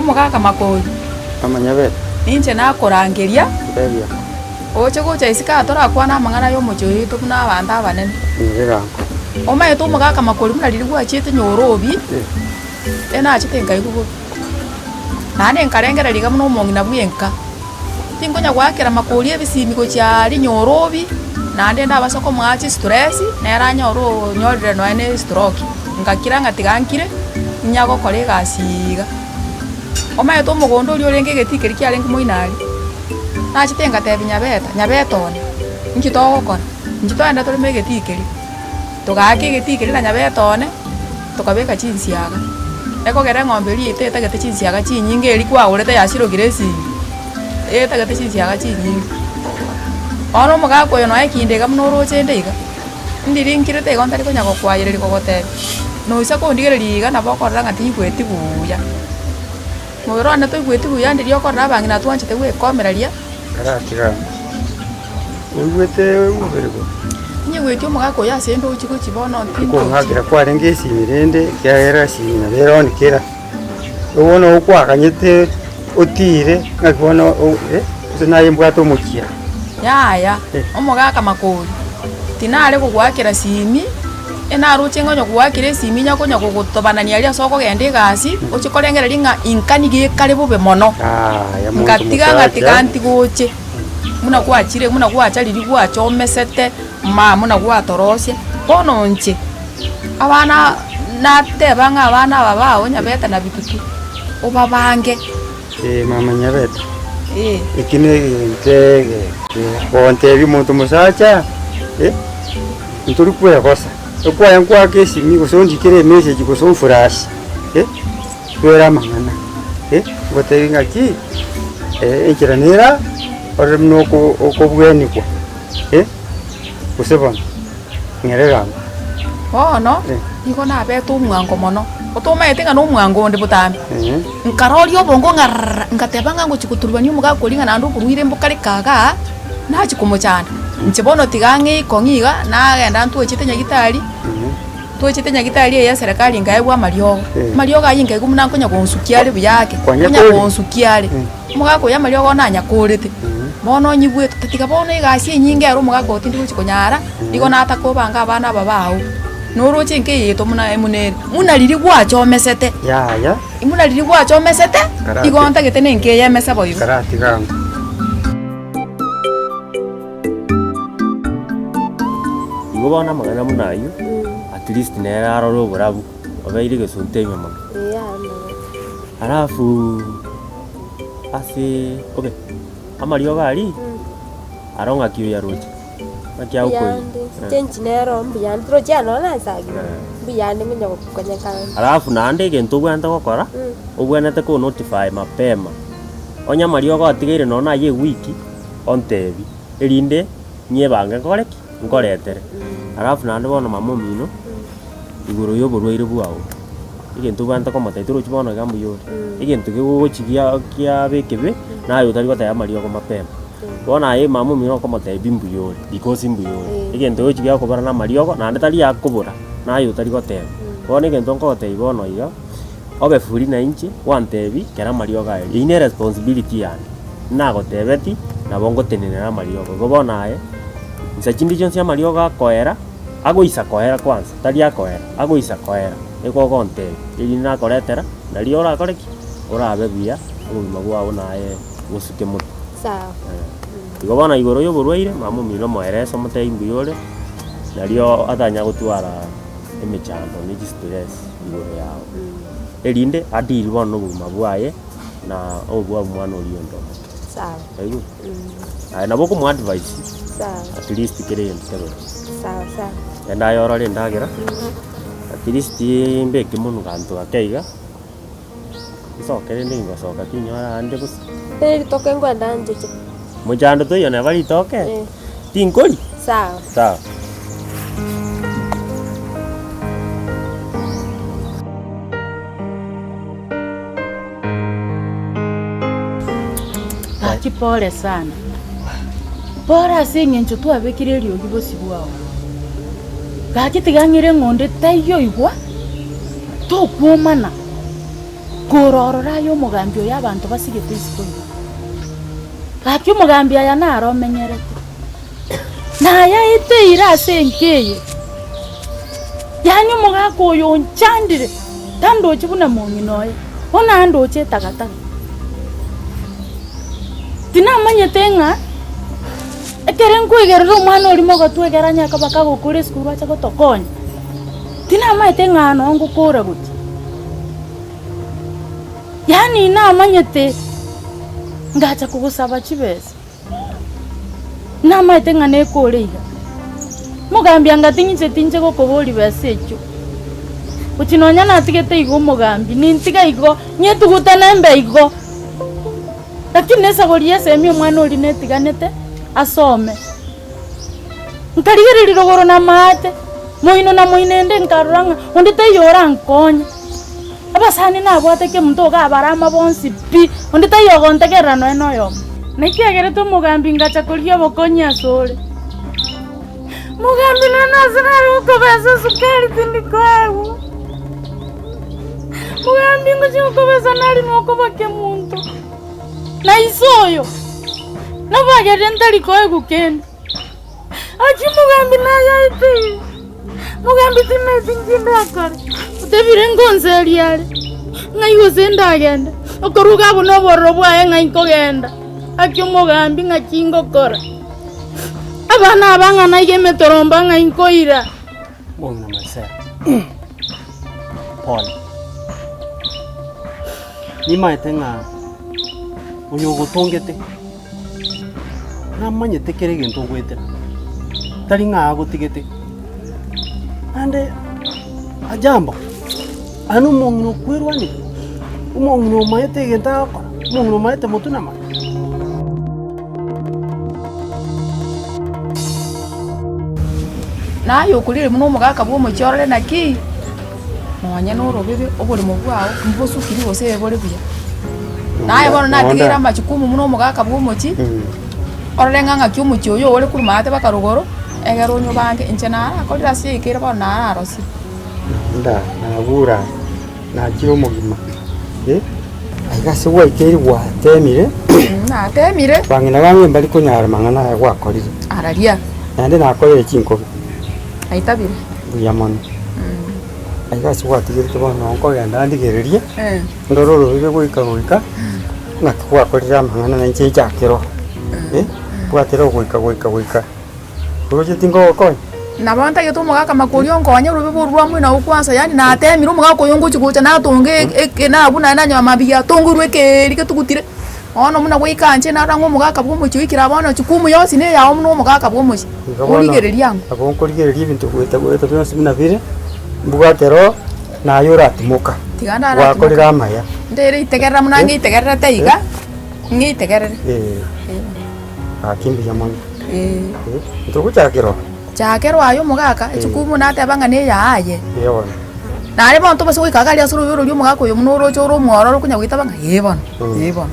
omogaka makoi Amanyabet. inche nakorangeria Ndebia. oche gocha isika torakwana amang'ana ya omocho oito buna abanto abanene Ngerango. omaete omogaka makori buna riri gwachete nyorobi enachete nkaigubo nane nkarengera riga buna omong'ina bwenka tingonya gwakera makori ebisimi gochiari nyorobi nande ndabasoko mwachi stress neranyoro nyorire noe ne stroke ngakira ngatigankire inya gokora egasi iga omaete omogondo oria orenge egeti keri kiarenge moinari nachete ngatebi nyabeta one inchi togokora inchi toenda torime egeti keri togaka egeti keri na nyabeta one tokabeka chinsiaga ekogera ng'ombe eri etagete chinsiaga chinyinge eri kwagorete yasirogire esimi etagete chinsiaga chinyinge ono omogaka oyo noe kindega buna orochende iga ndirinkirete igo ntari konya gokwayereria gogotebi noisa kondigereria iga nabo okorora ng'a tigweti buya mobere one toigweti buya ndiria okorora abang'ina twanchete gwekomereria Karatiga. Uigwete mobere go. nyegweti omogaka oyo ase ndochi gochi bono Kong'akera kwarenge esimi rende kiagera esimi na beronikera. Obono okwaganyete otire ng'aki bono ase naye mbwate omokia. yaya omogaka makori tinare gogwakera simi enaroche ng'onya gwakera esimi nyakonya gogotobanania ria ase okogenda egasi oche korengereria ng'a inkani gekare bobe mono ngatiga ntigoche muna gwachire muna gwachariri gwachomesete muna gwatorosia bono nche abana nateba ng'a abana aba bao nyabeta na bitutu obabange Mama Nyabet. Ikine ntege. Bontebi muntu musacha. Nturi kwegosa. Okwaya nkwake esimi gusonjikire message gusonfurash. Kwera mang'ana. Gotebi ng'aki enchiranera ore mnoko okobwenikwa. Gusebona. Ngereranga. bono igo nabeta omwango mono otomaete ng'a nomwango onde botambi nkaroria obongo ng'arrrr ngateba ng'a ngochi goturubania omogaka oria ng'a naende oborwaire mbokare kaga nachi komochanda inche bono tiga ng'eiko ng'iga nagenda ntwechete twechete nyagitari eya serikali ngaebwa mariogo ayi ngaigu muna nkonya gonsukiare buyake konya gonsukiare omogaka oya mariogo nanyakorete bono nyibwete tatiga bono egasi enyinge ero omogaka otindi gochi konyara igo natakobanga abana aba bao noroche nkeyeto muna emunere muna riri gwachomesete Yaya. muna riri gwachomesete igo ntagete nenkeyemese boigo Karatigango. Igo bona magana munayo at least nera aroro oborabu obeire gesuntenya mono alafu ase obe amario gari aronga kiyo ya roche makia ukoi change nero mbiyandi roche anona sagira mbiyandi munya gokonya kan alafu nande gento gwanta gokora obwenete ko notify mapema onya mario gotigire nona ye wiki ontebi erinde nyebange koreki nkoretere alafu nande bono mamomino iguru yoborwaire bwao igento gwanta komataitiro chibono gambu yore igento gegochigia kia bekebe nayo tari gotaya mario ko mapema bona ye mamomino komatae bimbu yore because imbu yore igento gochigia kobara na mario nande tari yakobora nayo tari goteba bona igento nkotei bono iga obe furi na inchi wantebi kera mario gae ine responsibility yani nagotebeti nabo ngotenenera mario go bona ye nsachindi chonse ya mario ga koera agoisa koera kwanza tari akoera agoisa koera eko gonte iri na koretera na ri ora koreki ora bebuya ubima bwao naye gusuke muto sawa igo bona igoro yo borwaire mamo mino moereso mutei mbuyore na rio atanya gutwara emechando ni stress igoro yao erinde adiri bono ubima bwaye na obwa mwana oriondo sawa aigu ai nabo ku advice sawa at least kire yentero sawa enda yoro le ndagera at least mbeke munu kantu akeiga isokere ndingo soka kinyora ande bus eri toke ngwanda njeje mujando to yona bali toke tinkoli sawa sawa pole sana bora sing'encho twabekire riogi bosi bwao gaki tigang'ire ng'onde taiyo igwa tokuomana kurorora yo mugambi oya abantu basigete isikoyo gaki mugambi aya naromenyerete naya iteira asenkeye yani mugako oyo nchandire tandochi buna monginoye ona ndoche tagataga tinamanyete ng'a ekere nkwigerera omwana orimo gotwegeranya kabaka gokora esukuru acha gotokonya tinamanyete ng'a no ngokora goti yani namanyete ngacha kugusaba chibesa namanyete ng'a nekore iga mugambi angatinyiche tinche gokobori besa echo uchinonya natigete igo mugambi nintiga igo nyetuguta nembe igo lakini nesagoria semi omwana ori netiganete asome nkarigereri rogoro na mate moino na moinende nkaruranga onde tayora nkonya abasani nabwate ke muntu gabarama bonsi pi onde tayogontegerera no enoyo naikiegerete mugambi ngacha koria bokonya sore mugambi nanasirari ukobesa sukari tindikwagu mugambi ngochi ukobesa nari nokobake muntu na isoyo nabagere ntarikoe gukenda achi mugambi nayaite mugambi timetinginde akare utebire ngonseri yare ngaigo sendagenda okoruga buno borro bwae ngaikogenda aki mugambi ngachingokora abana abanga naige metoromba ngainkoira Bongna masera. Paul. Ni maetenga unyogotongete. Namanyete kere gento gwetera. Tari nga agotigete. Ande ajambo. Anu mongno kwerwani. Umongno maete genta akora. Mongno maete motuna ma. Na yokulire muno mugaka bwo muchorere naki mwanya no robebe obole mubwao mbosu kiri bose bole buya naye bono natigira machukumu muno mugaka bwo muchi orenga ngaki umuchi oyo ole kurumate bakarugoro egero nyo bange inchena akorira sie ikira bono na arosi nda nabura na kiro mugima agase wa ikiri wa temire na temire bangina bamwe mbali kunyara mangana gwakorire araria nande nakorire chinko aitabire buyamon agase wa tigire bono ngo yanda ndigererie ndororo bibe gwika ngakwakorira mangana na inche jakiro bwatero gwika kuroje tingo ko na bonta yeto mugaka makorio nkonya rube borwa mwe na ukwansa yani na temire mugaka yongo chikucha na tonge ekena abuna nanya mabia tongurwe keri ketugutire ono muna gwikanje na rango mugaka bwo muchikira bono chikumu yose ne yawo muno mugaka bwo muchi kurigereria ngo abo kurigereria ibintu gweta byose bina bire bwatero na yora tumuka tigana wa korira maya ndere itegerera muna ngitegerera teiga ngitegerera akimbi yamon ntukuchakiro chakero ayo mugaka chikumu na tebanga ne yaye yebona nare bonto base gwikaga ria suru yoro mugaka yo muno rocho mworo kunya gwitabanga yebona igo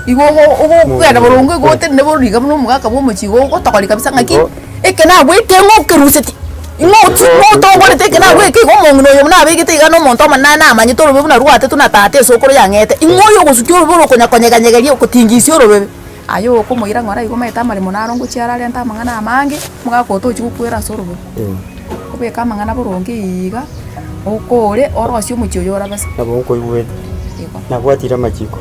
ugo kwera borongo gote ne boriga muno mugaka bwo muchigo gotokori kabisa ngaki ekena gwite ngokeruseti imoto gore tekena gwike go mongno yo muna bigite igano monto manana amanyito robe buna ruate tunatate sokoro yangete ingoyo gusukyo robe rokonya konyeganyegeria okutingisyo robe ayo ko moira ngora igo meta mari monarongo chiara renta mangana amange mugaka otochi kwera sorobe kubeka mangana borongi iga okore orosio mucho yora basi nabo ko iwe nabwatira machiko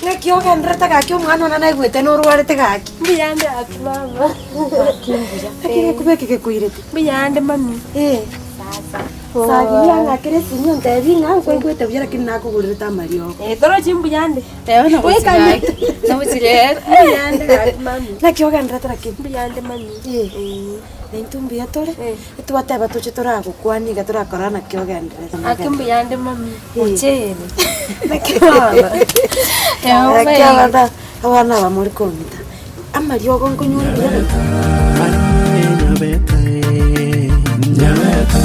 ng'ekiogendera tagaki omwana ona naigwete norwarete gaki mbuyande aki mama lakini kubeki gikuirete mbuyande mami sagiria ng'akire sinyo ntebi ng'ankwe ngwete buya lakini nakugurire amario torochi mbuyande Teona kusigaki. Na musirere. mbuyande aki mami ng'ekiogendera taraki mbuyande mami naintumbi atore itwateba tuche turagukwaniga turakora nakiogendera aki mbuyande mami uchere nakiabata abana bamuri konyita amario gonkunyurire Nyabeta, nyabeta,